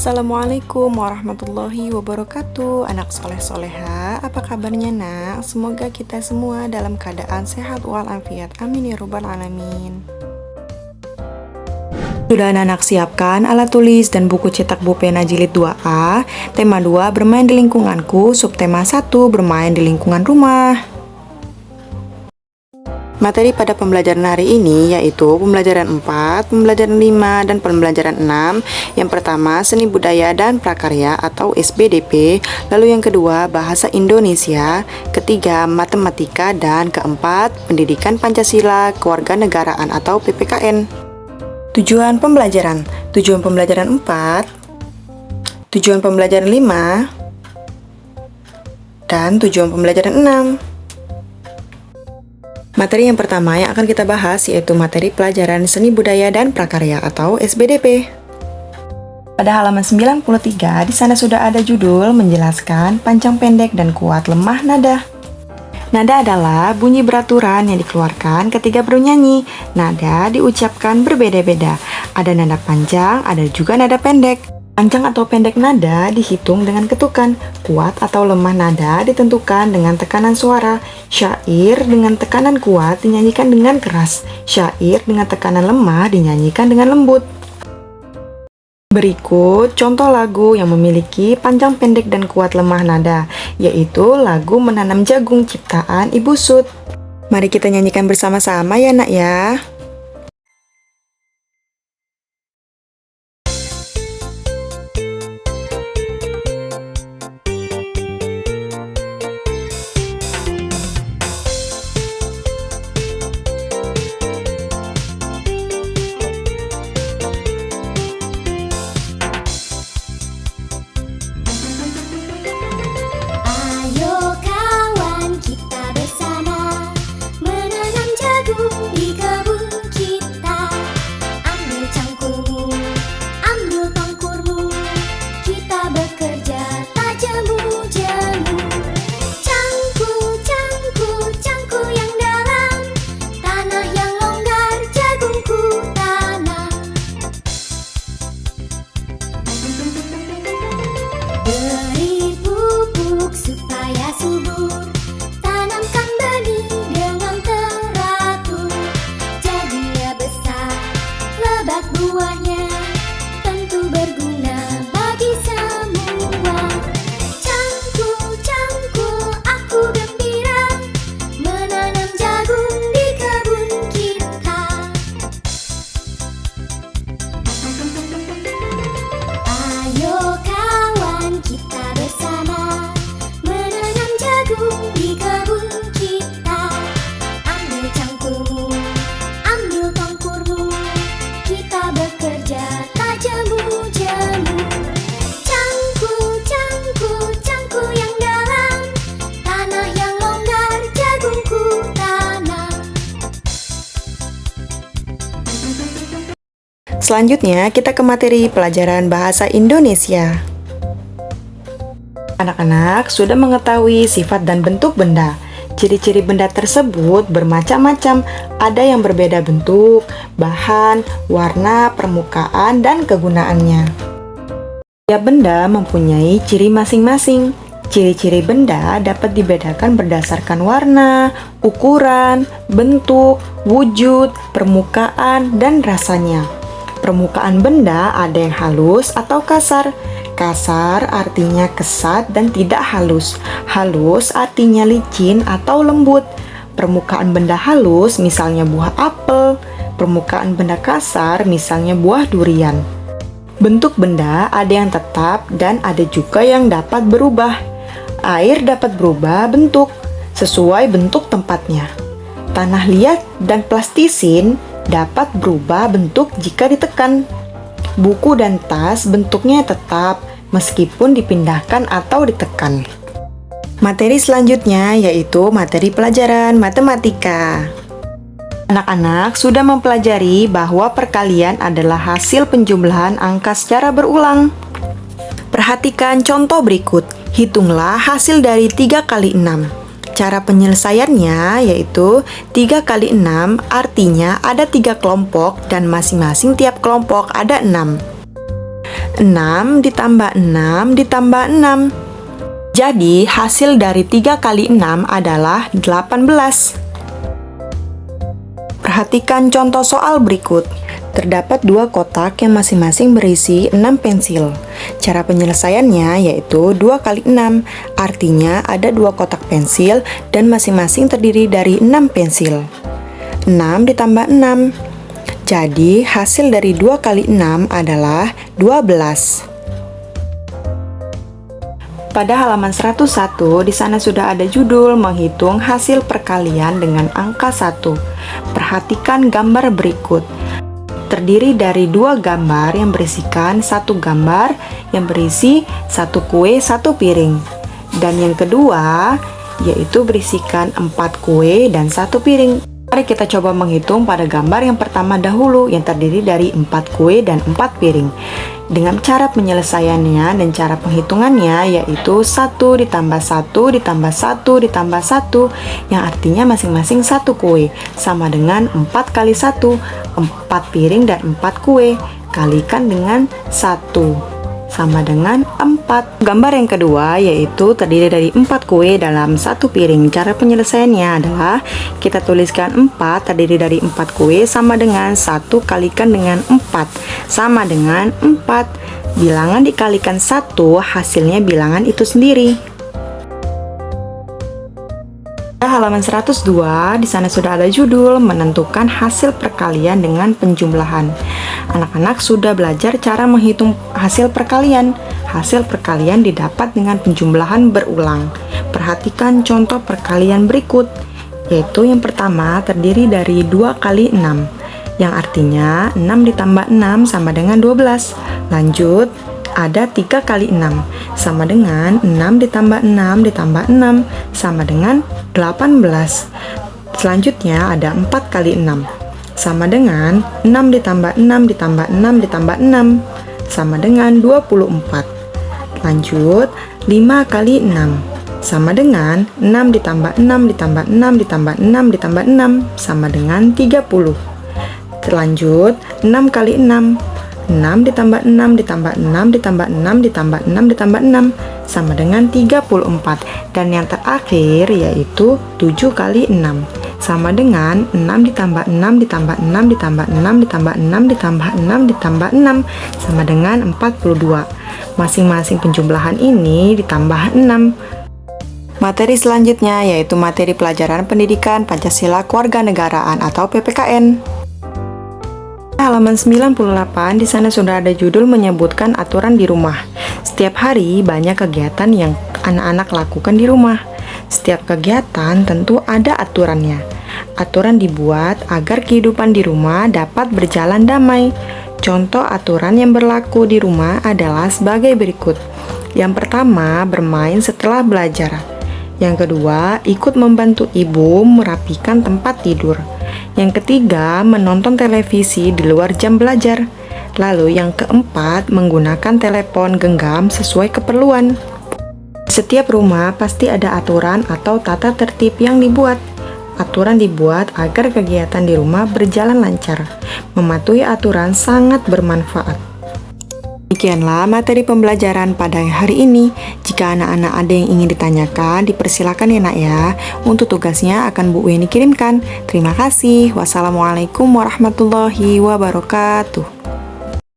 Assalamualaikum warahmatullahi wabarakatuh. Anak soleh-soleha, apa kabarnya nak? Semoga kita semua dalam keadaan sehat walafiat. Amin ya robbal alamin. Sudah anak siapkan alat tulis dan buku cetak pulpen jilid 2A. Tema 2 bermain di lingkunganku, subtema 1 bermain di lingkungan rumah. Materi pada pembelajaran hari ini yaitu pembelajaran 4, pembelajaran 5, dan pembelajaran 6. Yang pertama, seni budaya dan prakarya atau SBDP. Lalu yang kedua, bahasa Indonesia. Ketiga, matematika. Dan keempat, pendidikan Pancasila kewarganegaraan atau PPKN. Tujuan pembelajaran 4, tujuan pembelajaran 5, dan tujuan pembelajaran 6. Materi yang pertama yang akan kita bahas yaitu materi pelajaran seni budaya dan prakarya atau SBDP. Pada halaman 93, di sana sudah ada judul menjelaskan panjang pendek dan kuat lemah nada. Nada adalah bunyi beraturan yang dikeluarkan ketika bernyanyi. Nada diucapkan berbeda-beda. Ada nada panjang, ada juga nada pendek. Panjang atau pendek nada dihitung dengan ketukan. Kuat atau lemah nada ditentukan dengan tekanan suara. Syair dengan tekanan kuat dinyanyikan dengan keras. Syair dengan tekanan lemah dinyanyikan dengan lembut. Berikut contoh lagu yang memiliki panjang pendek dan kuat lemah nada, yaitu lagu Menanam Jagung ciptaan Ibu Sud. Mari kita nyanyikan bersama-sama ya nak ya. Beri pupuk supaya subur, tanamkan benih dengan teratur. Jadinya besar, lebat buahnya, tentu berguna bagi semua. Cangkul, cangkul, aku gembira menanam jagung di kebun kita. Ayo kita bersama menanam jagung di kebun kita. Ambil cangkulmu, ambil tongkurmu, kita bekerja tak jemu-jemu. Cangkul, cangkul, cangkul yang dalam, tanah yang longgar jagungku tanam. Selanjutnya kita ke materi pelajaran bahasa Indonesia. Anak-anak sudah mengetahui sifat dan bentuk benda. Ciri-ciri benda tersebut bermacam-macam, ada yang berbeda bentuk, bahan, warna, permukaan, dan kegunaannya. Setiap benda mempunyai ciri masing-masing. Ciri-ciri benda dapat dibedakan berdasarkan warna, ukuran, bentuk, wujud, permukaan, dan rasanya. Permukaan benda ada yang halus atau kasar. Kasar artinya kesat dan tidak halus. Halus artinya licin atau lembut. Permukaan benda halus misalnya buah apel. Permukaan benda kasar misalnya buah durian. Bentuk benda ada yang tetap dan ada juga yang dapat berubah. Air dapat berubah bentuk sesuai bentuk tempatnya. Tanah liat dan plastisin dapat berubah bentuk jika ditekan. Buku dan tas bentuknya tetap meskipun dipindahkan atau ditekan. Materi selanjutnya yaitu materi pelajaran matematika. Anak-anak sudah mempelajari bahwa perkalian adalah hasil penjumlahan angka secara berulang. Perhatikan contoh berikut. Hitunglah hasil dari 3 kali 6. Cara penyelesaiannya yaitu 3 kali 6 artinya ada 3 kelompok dan masing-masing tiap kelompok ada 6. 6 ditambah 6 ditambah 6. Jadi, hasil dari 3 kali 6 adalah 18. Perhatikan contoh soal berikut. Terdapat 2 kotak yang masing-masing berisi 6 pensil. Cara penyelesaiannya yaitu 2 kali 6. Artinya ada 2 kotak pensil dan masing-masing terdiri dari 6 pensil. 6 ditambah 6. Jadi, hasil dari 2 kali 6 adalah 12. Pada halaman 101, di sana sudah ada judul menghitung hasil perkalian dengan angka 1. Perhatikan gambar berikut. Terdiri dari 2 gambar yang berisikan 1 gambar yang berisi 1 kue 1 piring. Dan yang kedua, yaitu berisikan 4 kue dan 1 piring. Mari kita coba menghitung pada gambar yang pertama dahulu yang terdiri dari 4 kue dan 4 piring. Dengan cara penyelesaiannya dan cara penghitungannya yaitu 1 ditambah 1 ditambah 1 ditambah 1 yang artinya masing-masing 1 kue sama dengan 4 kali 1, 4 piring dan 4 kue kalikan dengan 1 sama dengan 4. Gambar yang kedua yaitu terdiri dari 4 kue dalam 1 piring. Cara penyelesaiannya adalah kita tuliskan 4 terdiri dari 4 kue sama dengan 1 kalikan dengan 4 sama dengan 4. Bilangan dikalikan 1 hasilnya bilangan itu sendiri. Halaman 102, di sana sudah ada judul menentukan hasil perkalian dengan penjumlahan. Anak-anak sudah belajar cara menghitung hasil perkalian. Hasil perkalian didapat dengan penjumlahan berulang. Perhatikan contoh perkalian berikut, yaitu yang pertama terdiri dari 2 kali 6, yang artinya 6 ditambah 6 sama dengan 12. Lanjut, ada 3 kali 6 sama dengan 6 ditambah 6 ditambah 6 sama dengan 18. Selanjutnya ada 4 kali 6 sama dengan 6 ditambah 6 ditambah 6 ditambah 6 sama dengan 24. Lanjut, 5 kali 6 sama dengan 6 ditambah 6 ditambah 6 ditambah 6 ditambah 6 sama dengan 30. Lanjut, 6 kali 6 6 ditambah 6 ditambah 6 ditambah 6 ditambah 6 ditambah 6 sama dengan 34. Dan yang terakhir yaitu 7 kali 6 sama dengan 6 ditambah 6 ditambah 6 ditambah 6 ditambah 6 ditambah 6 ditambah 6 sama dengan 42. Masing-masing penjumlahan ini ditambah 6. Materi selanjutnya yaitu materi pelajaran pendidikan Pancasila Kewarganegaraan atau PPKN. Halaman 98, di sana sudah ada judul menyebutkan aturan di rumah. Setiap hari banyak kegiatan yang anak-anak lakukan di rumah. Setiap kegiatan tentu ada aturannya. Aturan dibuat agar kehidupan di rumah dapat berjalan damai. Contoh aturan yang berlaku di rumah adalah sebagai berikut. Yang pertama, bermain setelah belajar. Yang kedua, ikut membantu ibu merapikan tempat tidur. Yang ketiga, menonton televisi di luar jam belajar. Lalu yang keempat, menggunakan telepon genggam sesuai keperluan. Setiap rumah pasti ada aturan atau tata tertib yang dibuat. Aturan dibuat agar kegiatan di rumah berjalan lancar. Mematuhi aturan sangat bermanfaat. Demikianlah materi pembelajaran pada hari ini. Jika anak-anak ada yang ingin ditanyakan, dipersilakan ya nak ya. Untuk tugasnya akan Bu Weni kirimkan. Terima kasih. Wassalamualaikum warahmatullahi wabarakatuh.